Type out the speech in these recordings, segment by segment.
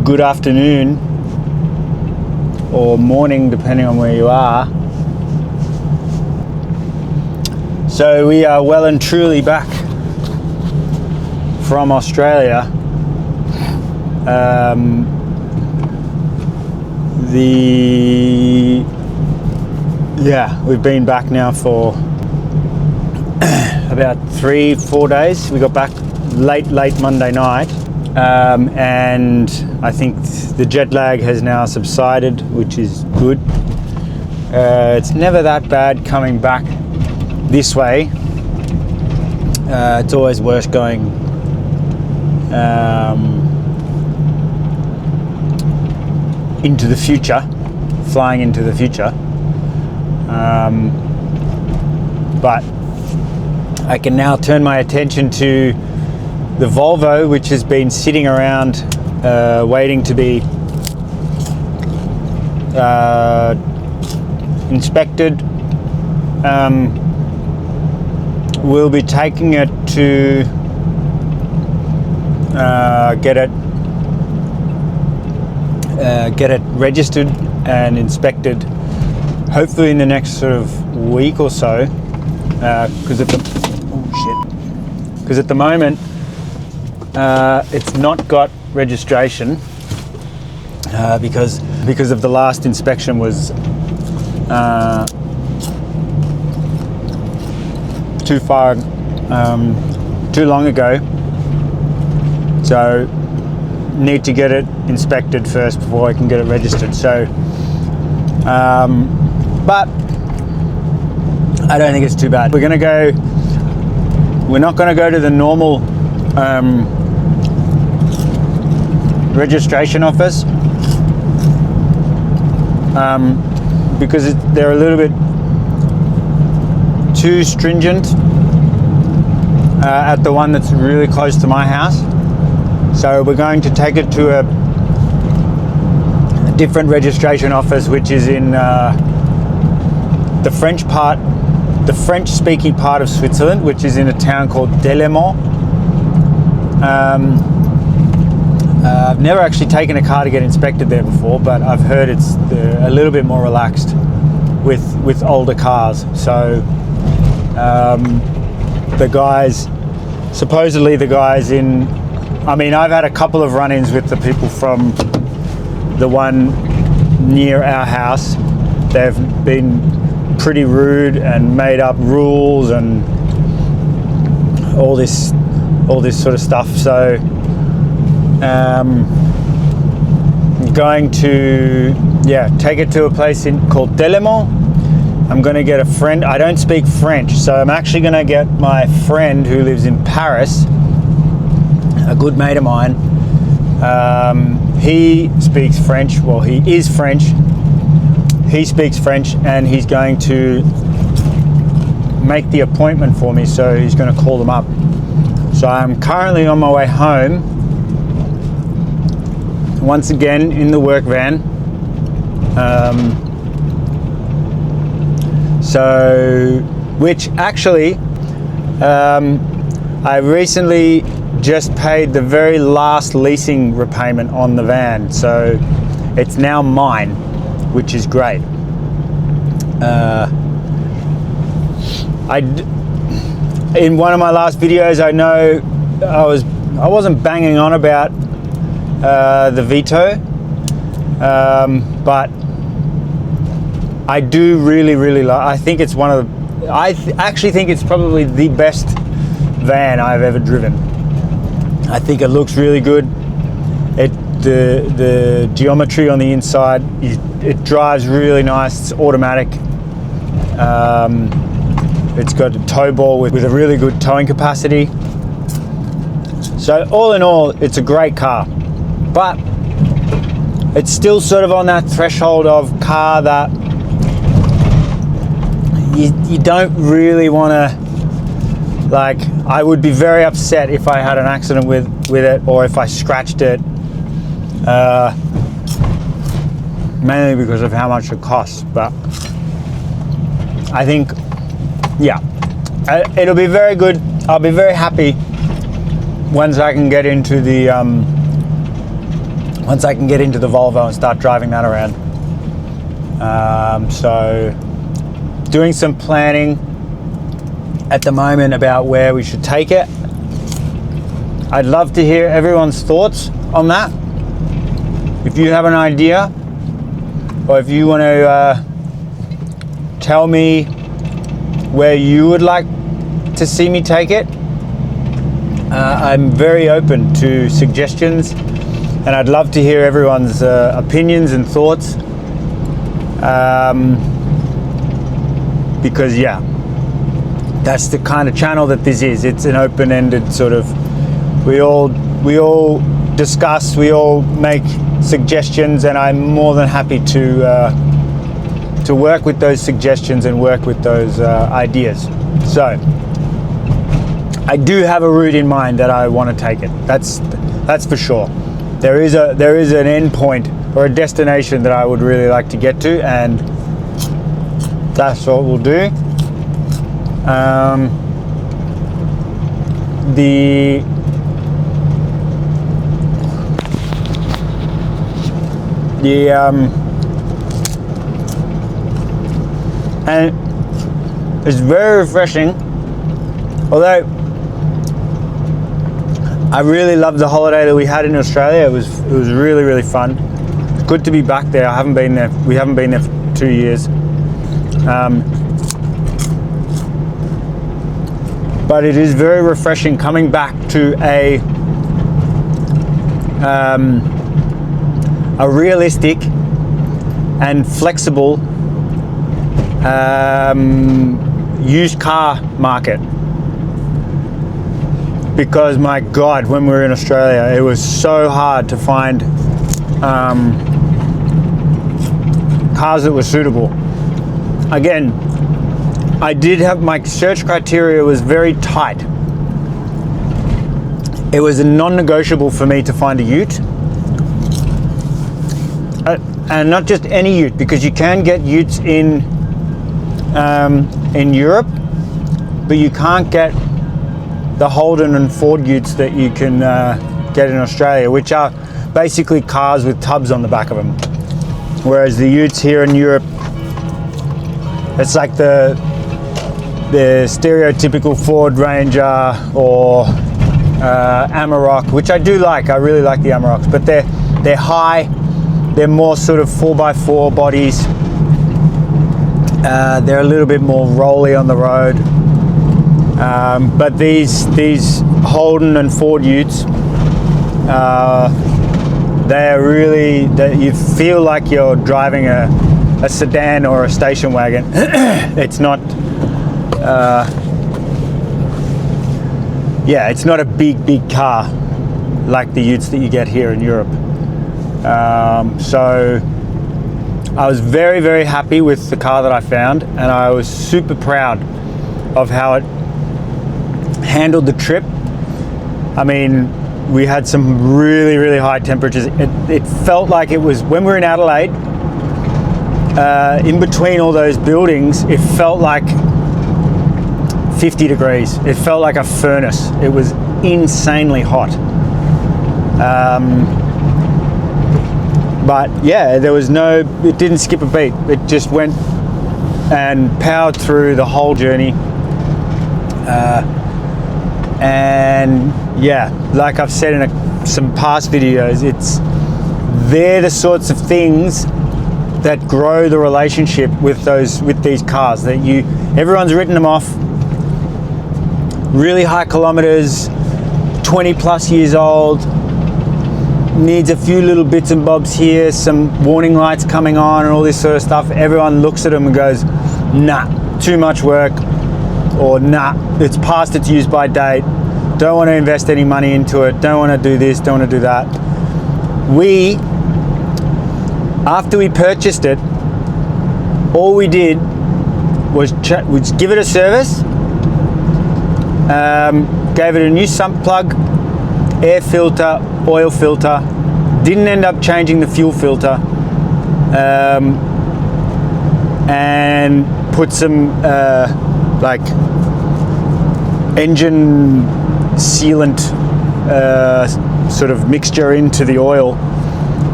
good afternoon or morning, depending on where you are. So we are well and truly back from Australia. We've been back now for about 3-4 days. We got back late Monday night, and I think the jet lag has now subsided, which is good. It's never that bad coming back this way. It's always worse going into the future, flying into the future. But I can now turn my attention to the Volvo, which has been sitting around waiting to be inspected. We'll be taking it to get it registered and inspected, hopefully in the next sort of week or so, because at the moment it's not got registration because of the last inspection was too long ago, so need to get it inspected first before I can get it registered. So but I don't think it's too bad. We're not going to go to the normal registration office because they're a little bit too stringent at the one that's really close to my house. So we're going to take it to a different registration office, which is in the French-speaking part of Switzerland, which is in a town called Delémont. I've never actually taken a car to get inspected there before, but I've heard it's a little bit more relaxed with older cars. So supposedly the guys I've had a couple of run-ins with the people from the one near our house. They've been pretty rude and made up rules and all this sort of stuff. So I'm going to take it to a place called Delémont. I'm going to get a friend. I don't speak French, so I'm actually going to get my friend who lives in Paris, a good mate of mine. He speaks French. Well, he is French. He speaks French, and he's going to make the appointment for me, so he's going to call them up. So I'm currently on my way home, once again in the work van. Which actually, I recently just paid the very last leasing repayment on the van, so it's now mine, which is great. In one of my last videos, I know I wasn't banging on about the Vito, but I do really like. I think it's actually think it's probably the best van I've ever driven. I think it looks really good. The geometry on the inside, it drives really nice. It's automatic. It's got a tow ball with a really good towing capacity. So all in all, it's a great car, but it's still sort of on that threshold of car that you don't really want to, like, I would be very upset if I had an accident with it, or if I scratched it, mainly because of how much it costs. But I think, it'll be very good. I'll be very happy once I can get into the once I can get into the Volvo and start driving that around. So doing some planning at the moment about where we should take it. I'd love to hear everyone's thoughts on that. If you have an idea, or if you want to tell me where you would like to see me take it, I'm very open to suggestions, and I'd love to hear everyone's opinions and thoughts. Because yeah, that's the kind of channel that this is. It's an open-ended sort of, we all discuss, we all make suggestions, and I'm more than happy to work with those suggestions and work with those ideas. So I do have a route in mind that I want to take it. That's for sure. There is an end point or a destination that I would really like to get to, and that's what we'll do. And it's very refreshing, although I really loved the holiday that we had in Australia. It was really, really fun. It's good to be back there. I haven't been there. We haven't been there for 2 years. But it is very refreshing coming back to a realistic and flexible used car market. Because my God, when we were in Australia, it was so hard to find cars that were suitable. Again, I did have, my search criteria was very tight. It was a non-negotiable for me to find a ute. And not just any ute, because you can get utes in Europe, but you can't get the Holden and Ford utes that you can get in Australia, which are basically cars with tubs on the back of them. Whereas the utes here in Europe, it's like the stereotypical Ford Ranger or Amarok, which I do like. I really like the Amaroks, but they're high. They're more sort of 4x4 bodies. They're a little bit more rolly on the road. But these Holden and Ford utes, they're really, you feel like you're driving a sedan or a station wagon. It's not, it's not a big car like the utes that you get here in Europe. So I was very, very happy with the car that I found, and I was super proud of how it handled the trip. I mean, we had some really, really high temperatures. It felt like it was, when we were in Adelaide, in between all those buildings, it felt like 50 degrees. It felt like a furnace. It was insanely hot. But yeah, it didn't skip a beat. It just went and powered through the whole journey. And yeah, like I've said in some past videos, they're the sorts of things that grow the relationship with these cars. That everyone's written them off. Really high kilometers, 20 plus years old. Needs a few little bits and bobs here, some warning lights coming on and all this sort of stuff. Everyone looks at them and goes, nah, too much work, or nah, it's past its use by date, don't want to invest any money into it, don't want to do this, don't want to do that. After we purchased it, all we did was give it a service, gave it a new sump plug, air filter, oil filter, didn't end up changing the fuel filter, and put some like engine sealant sort of mixture into the oil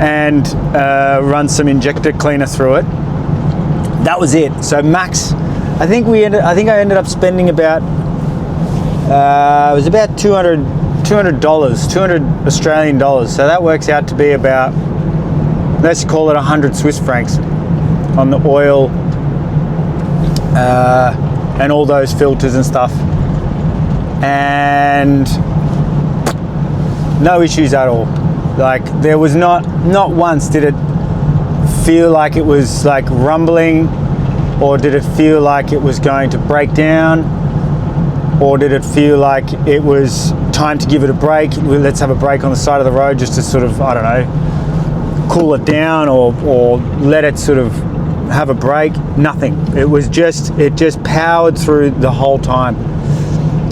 and run some injector cleaner through it. That was it. So max, I think I ended up spending about it was about $200 Australian dollars. So that works out to be about, let's call it 100 Swiss francs on the oil and all those filters and stuff, and no issues at all. Like, there was not once did it feel like it was like rumbling, or did it feel like it was going to break down, or did it feel like it was time to give it a break? Let's have a break on the side of the road just to sort of, I don't know, cool it down, or let it sort of have a break. Nothing. It just powered through the whole time.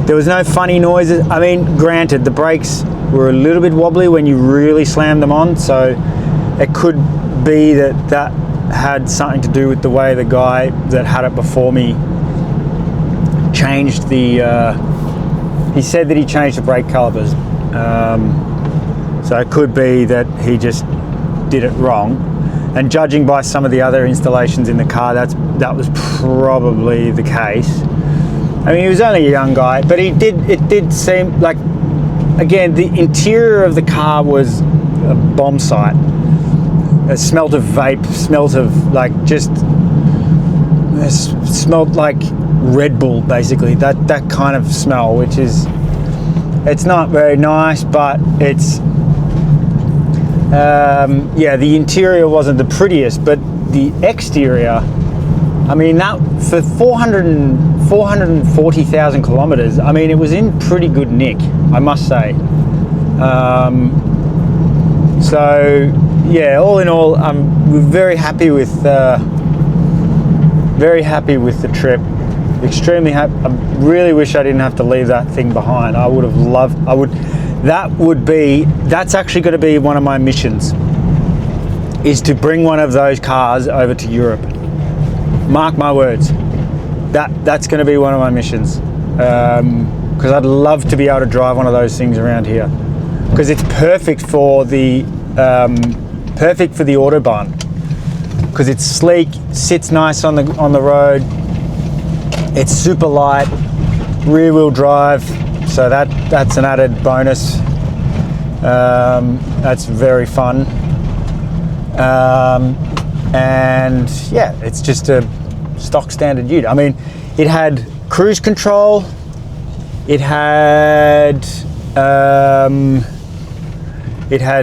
There was no funny noises. I mean, granted, the brakes were a little bit wobbly when you really slammed them on, so it could be that had something to do with the way the guy that had it before me changed the he said that he changed the brake calipers, so it could be that he just did it wrong, and judging by some of the other installations in the car, that was probably the case. I mean, he was only a young guy, but it did seem like, again, the interior of the car was a bomb site. It smelled of vape, smelled of like smelled like Red Bull, basically. That kind of smell, which is, it's not very nice, but it's yeah, the interior wasn't the prettiest, but the exterior, I mean, that for 440,000 kilometers, I mean, it was in pretty good nick, I must say. So yeah, all in all, we're very happy with the trip. Extremely happy. I really wish I didn't have to leave that thing behind. I would have loved. That's actually going to be one of my missions, is to bring one of those cars over to Europe. Mark my words. That's going to be one of my missions, because I'd love to be able to drive one of those things around here, because it's perfect for the Autobahn, because it's sleek, sits nice on the road, it's super light, rear wheel drive, so that's an added bonus. That's very fun, and yeah, it's just a stock standard ute. I mean, it had cruise control, it had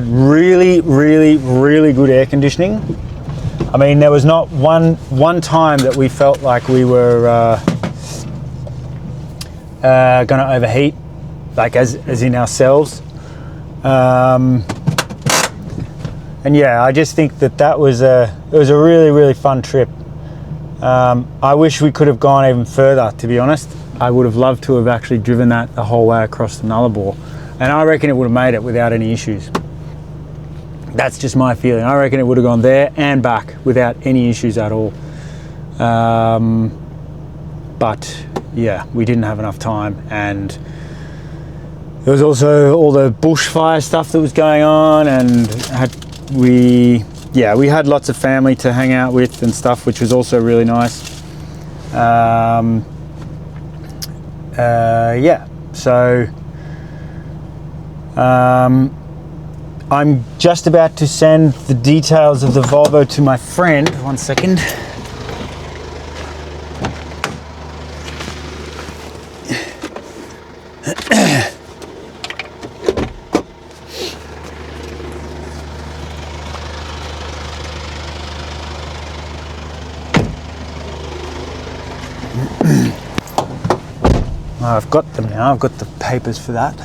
really, really, really good air conditioning. I mean, there was not one time that we felt like we were going to overheat, like as in ourselves. And yeah, I just think that was a really, really fun trip. I wish we could have gone even further, to be honest. I would have loved to have actually driven that the whole way across the Nullarbor, and I reckon it would have made it without any issues. That's just my feeling. I reckon it would have gone there and back without any issues at all. But yeah, we didn't have enough time, and there was also all the bushfire stuff that was going on, and we had lots of family to hang out with and stuff, which was also really nice. Yeah, so I'm just about to send the details of the Volvo to my friend. 1 second. I've got them now. I've got the papers for that.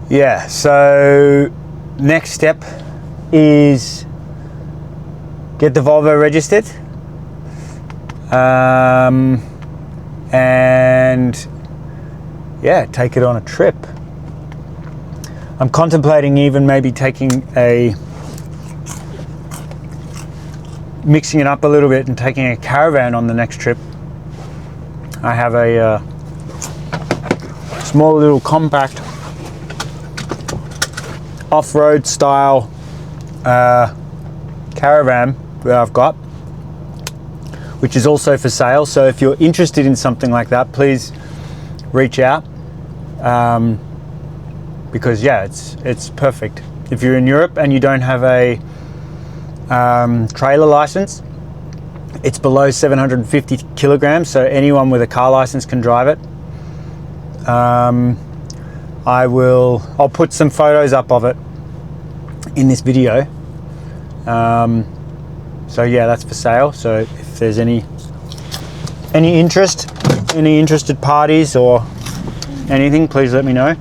Yeah, so next step is get the Volvo registered, and yeah, take it on a trip. I'm contemplating even maybe mixing it up a little bit and taking a caravan on the next trip. I have a small little compact off-road style caravan that I've got, which is also for sale. So if you're interested in something like that, please reach out, because yeah, it's perfect. If you're in Europe and you don't have a trailer license, it's below 750 kilograms, so anyone with a car license can drive it. I'll put some photos up of it in this video. So yeah, that's for sale. So if there's any interested parties or anything, please let me know.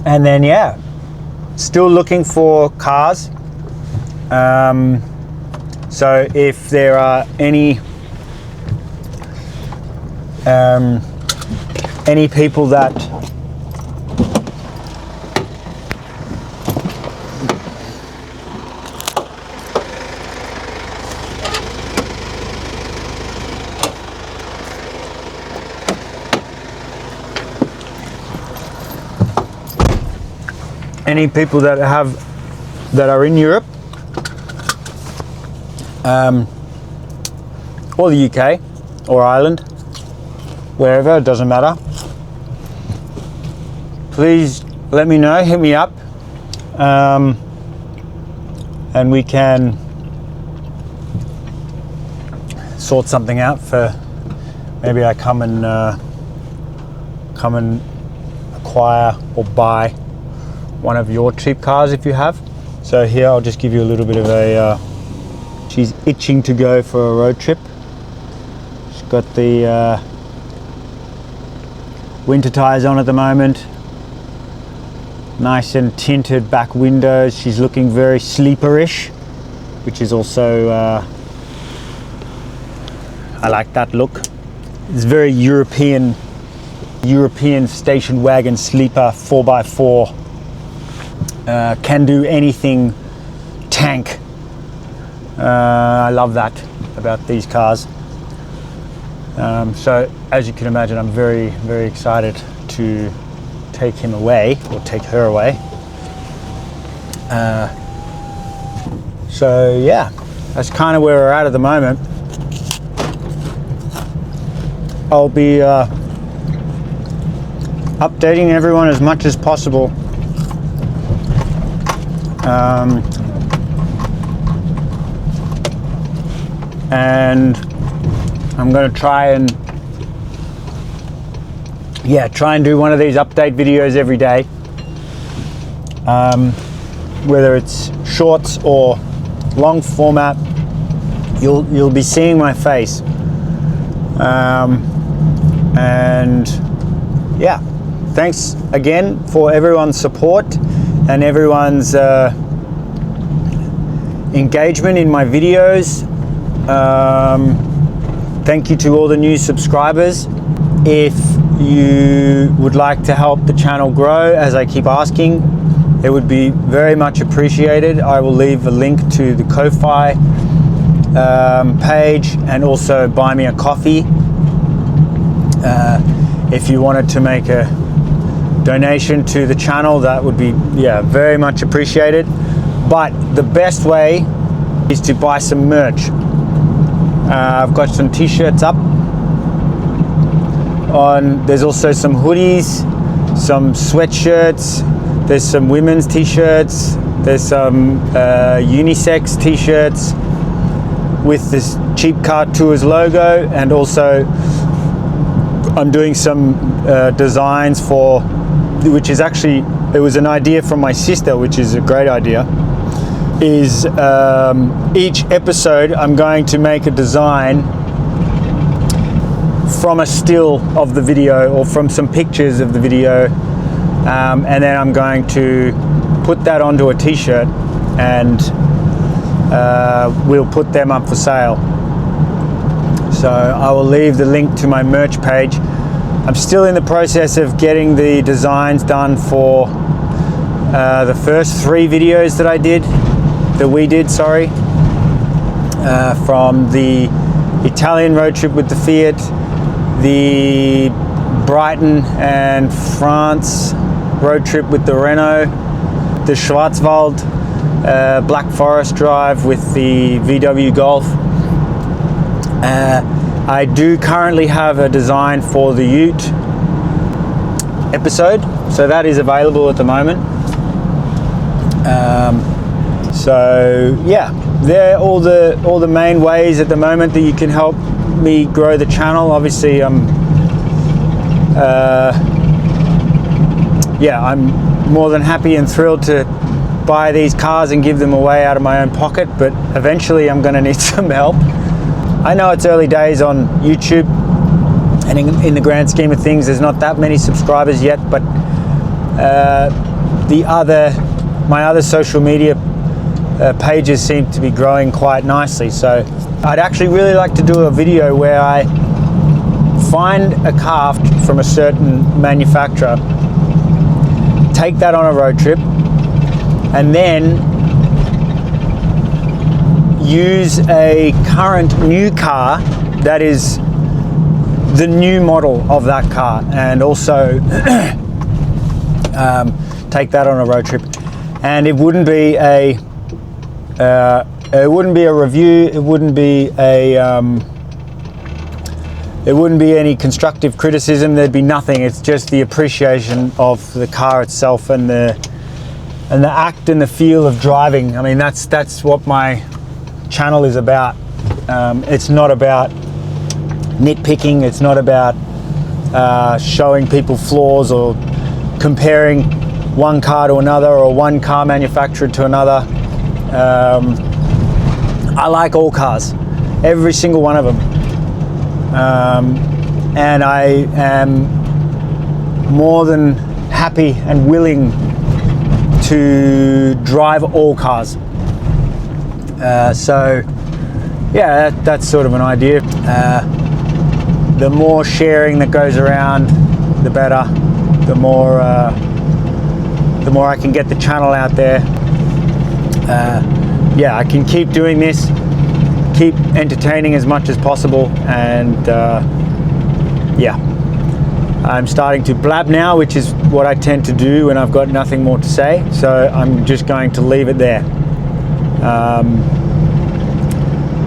And then yeah, still looking for cars. So if there are any people that are in Europe or the UK or Ireland, wherever, it doesn't matter, please let me know, hit me up, and we can sort something out for maybe I come and acquire or buy one of your cheap cars if you have. So here I'll just give you a little bit of a she's itching to go for a road trip. She's got the winter tires on at the moment, nice and tinted back windows. She's looking very sleeperish, which is also I like that look. It's very European station wagon sleeper 4x4, can do anything tank. I love that about these cars. So as you can imagine, I'm very, very excited to take him away, or take her away. So yeah, that's kind of where we're at the moment. I'll be updating everyone as much as possible. And I'm going to try and do one of these update videos every day, whether it's shorts or long format. You'll be seeing my face, and yeah, thanks again for everyone's support and everyone's engagement in my videos. Thank you to all the new subscribers. If you would like to help the channel grow, as I keep asking, it would be very much appreciated. I will leave a link to the Ko-Fi page, and also buy me a coffee. If you wanted to make a donation to the channel, that would be very much appreciated. But the best way is to buy some merch. I've got some t-shirts up on. There's also some hoodies, some sweatshirts, there's some women's t-shirts, there's some unisex t-shirts with this Cheap Car Tours logo, and also I'm doing some designs for, which is actually, it was an idea from my sister, which is a great idea, is each episode I'm going to make a design from a still of the video, or from some pictures of the video, and then I'm going to put that onto a t-shirt, and we'll put them up for sale. So I will leave the link to my merch page. I'm still in the process of getting the designs done for the first 3 videos that we did, from the Italian road trip with the Fiat, the Brighton and France road trip with the Renault, the Schwarzwald Black Forest drive with the VW Golf. I do currently have a design for the Ute episode, so that is available at the moment. So yeah, they're all the main ways at the moment that you can help me grow the channel. Obviously, I'm more than happy and thrilled to buy these cars and give them away out of my own pocket, but eventually I'm going to need some help. I know it's early days on YouTube, and in the grand scheme of things, there's not that many subscribers yet, but my other social media pages seem to be growing quite nicely. So I'd actually really like to do a video where I find a car from a certain manufacturer, take that on a road trip, and then use a current new car that is the new model of that car, and also take that on a road trip. And it wouldn't be a review. It wouldn't be any constructive criticism. There'd be nothing. It's just the appreciation of the car itself and the act and the feel of driving. I mean, that's what my channel is about. It's not about nitpicking. It's not about showing people flaws or comparing one car to another or one car manufacturer to another. I like all cars, every single one of them, and I am more than happy and willing to drive all cars. So yeah, that's sort of an idea. The more sharing that goes around, the better. The more I can get the channel out there. Yeah, I can keep doing this, keep entertaining as much as possible, and yeah, I'm starting to blab now, which is what I tend to do when I've got nothing more to say, so I'm just going to leave it there.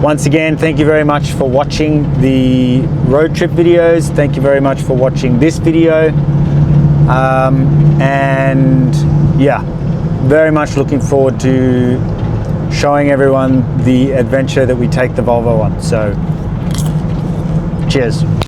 Once again, thank you very much for watching the road trip videos. Thank you very much for watching this video. And yeah, very much looking forward to showing everyone the adventure that we take the Volvo on. So cheers.